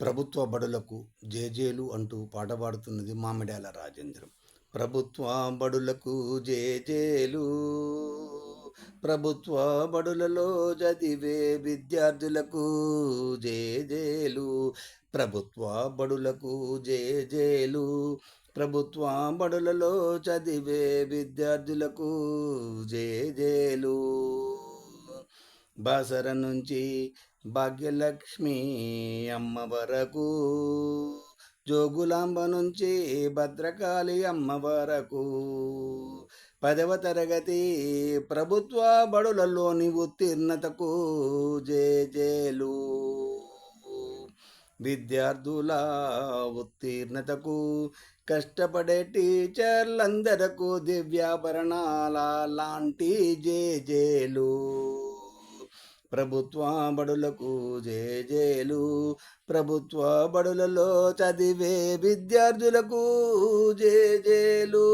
ప్రభుత్వ బడులకు జేజేలు అంటూ పాట పాడుతున్నది మామిడాల రాజేంద్రం. ప్రభుత్వ బడులకు జేజేలు, ప్రభుత్వ బడులలో చదివే విద్యార్థులకు జేజేలు, ప్రభుత్వ బడులకు జేజేలు, ప్రభుత్వ బడులలో చదివే విద్యార్థులకు జేజేలు. బాసర నుంచి భాగ్యలక్ష్మి అమ్మ వరకు, జోగులాంబ నుంచి భద్రకాళి అమ్మ వరకు, 10వ తరగతి ప్రభుత్వ బడులలోని ఉత్తీర్ణతకు జేజేలు. విద్యార్థుల ఉత్తీర్ణతకు కష్టపడే టీచర్లందరకు దివ్యాభరణాల లాంటి జేజేలు. ప్రభుత్వ బడులకు జేజేలు, ప్రభుత్వ బడులలో చదివే విద్యార్థులకు జేజేలు.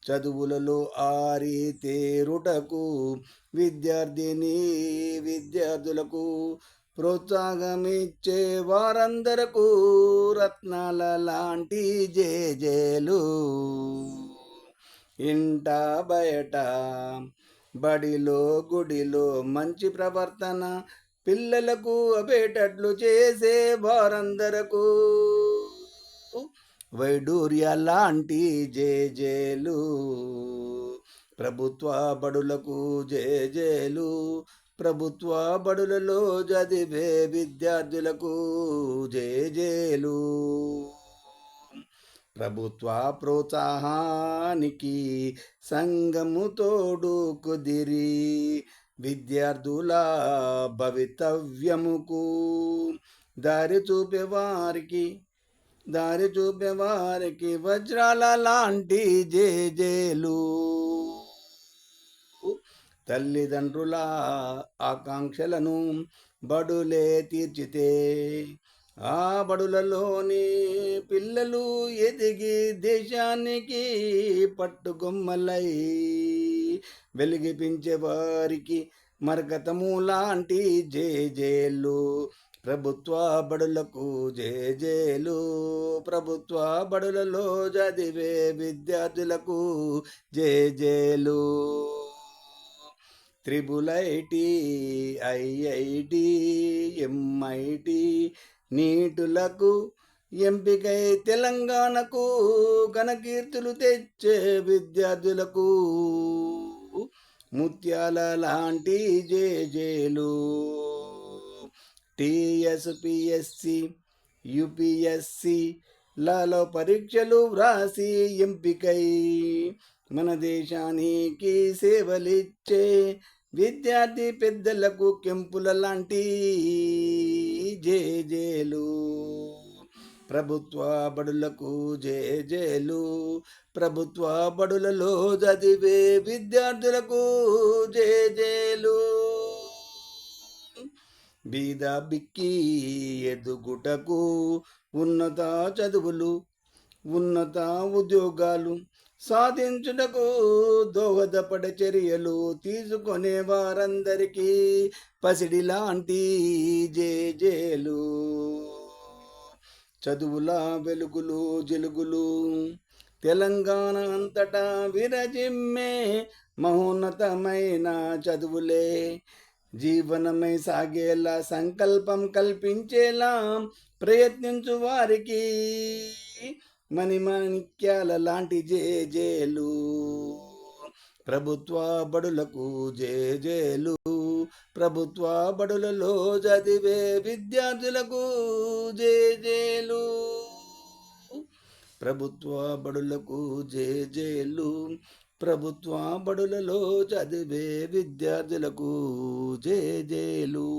చదువులలో ఆరితేరుటకు విద్యార్థులకు ప్రోత్సాహమిచ్చే వారందరకు రత్నాల లాంటి జేజేలు. ఇంట బయట బడిలో గుడిలో మంచి ప్రవర్తన పిల్లలకు అబేటట్లు చేసే వారందరకు వైడూర్య లాంటి జేజేలు. ప్రభుత్వ బడులకు జేజేలు, ప్రభుత్వ బడులలో చదివే విద్యార్థులకు జేజేలు. ప్రభుత్వ ప్రోత్సాహానికి సంఘము తోడు కుదిరి విద్యార్థుల భవితవ్యముకు దారి చూపేవారికి వజ్రాల లాంటి జేజేలు. తల్లిదండ్రుల ఆకాంక్షలను బడులే తీర్చితే ఆ బడులలోని పిల్లలు ఎదిగి దేశానికి పట్టుకొమ్మలై వెలిగిపించే వారికి మరకతము లాంటి జేజేలు. ప్రభుత్వ బడులకు జేజేలు, ప్రభుత్వ బడులలో చదివే విద్యార్థులకు జేజేలు. త్రిబుల్ ఐఐటి ఎంఐటి నీటులకు ఎంపికై తెలంగాణకు ఘనకీర్తులు తెచ్చే విద్యార్థులకు ముత్యాల లాంటి జేజేలు. టీఎస్పిఎస్సి యూపీఎస్సి లలో పరీక్షలు వ్రాసి ఎంపికై మన దేశానికి సేవలిచ్చే విద్యార్థి పెద్దలకు కెంపుల లాంటి జేజేలు. ప్రభుత్వ బడులకు జేజేలు, ప్రభుత్వ బడులలో చదివే విద్యార్థులకు జేజేలు. బీద బిక్కి ఎదుగుటకు ఉన్నత చదువులు, ఉన్నత ఉద్యోగాలు సాధించుటకు దోహదపడే చర్యలు తీసుకునే వారందరికీ పసిడి లాంటి జేజేలు. చదువుల వెలుగులు జిలుగులు తెలంగాణ అంతటా విరజిమ్మే మహోన్నతమైన చదువులే జీవనమై సాగేలా సంకల్పం కల్పించేలా ప్రయత్నించు వారికి మణిమాణిక్యాల లాంటి జేజేలు. ప్రభుత్వ బడులకు జేజేలు, ప్రభుత్వ బడులలో చదివే విద్యార్థులకు జేజేలు. ప్రభుత్వ బడులకు జేజేలు, ప్రభుత్వ బడులలో చదివే విద్యార్థులకు జేజేలు.